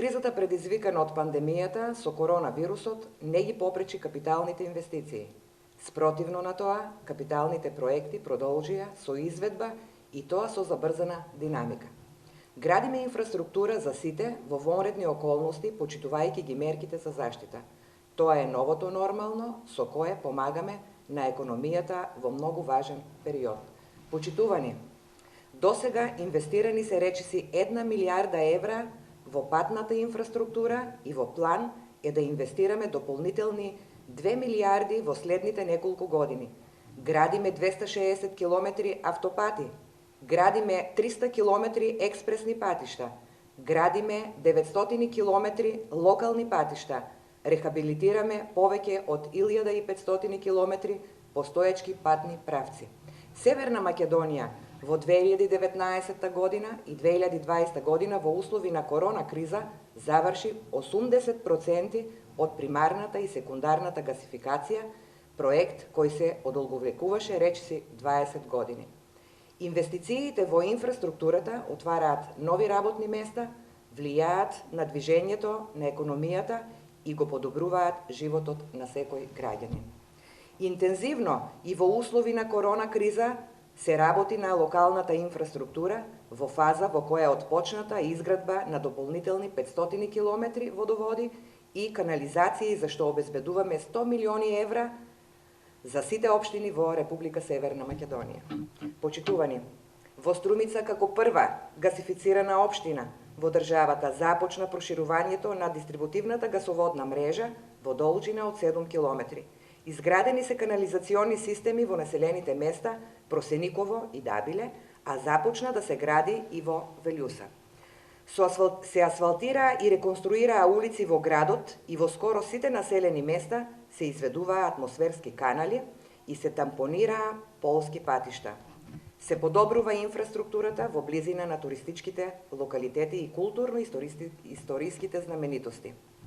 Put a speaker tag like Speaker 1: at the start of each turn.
Speaker 1: Кризата предизвикана од пандемијата со коронавирусот не ги попречи капиталните инвестиции. Спротивно на тоа, капиталните проекти продолжија со изведба и тоа со забрзана динамика. Градиме инфраструктура за сите во вонредни околности, почитувајќи ги мерките за заштита. Тоа е новото нормално со кое помагаме на економијата во многу важен период. Почитувани, досега инвестирани се речиси 1 милиарда евра во патната инфраструктура и во план е да инвестираме дополнителни 2 милиарди во следните неколку години. Градиме 260 километри автопати, градиме 300 километри експресни патишта, градиме 900 километри локални патишта, рехабилитираме повеќе од 1500 километри постоечки патни правци. Северна Македонија во 2019 година и 2020 година во услови на корона криза заврши 80% од примарната и секундарната гасификација, проект кој се одолговекуваше речиси 20 години. Инвестициите во инфраструктурата отвараат нови работни места, влијаат на движењето на економијата и го подобруваат животот на секој граѓанин. Интензивно и во услови на корона криза се работи на локалната инфраструктура во фаза во која е отпочната изградба на дополнителни 500 километри водоводи и канализации за што обезбедуваме 100 милиони евра за сите општини во Република Северна Македонија. Почитувани, во Струмица како прва гасифицирана општина во државата започна проширувањето на дистрибутивната гасоводна мрежа во должина од 7 километри. Изградени се канализациони системи во населените места Просениково и Дабиле, а започна да се гради и во Велјуса. Се асфалтираа и реконструираа улици во градот и во скоро сите населени места се изведуваа атмосферски канали и се тампонираа полски патишта. Се подобрува инфраструктурата во близина на туристичките локалитети и културно-историските знаменитости.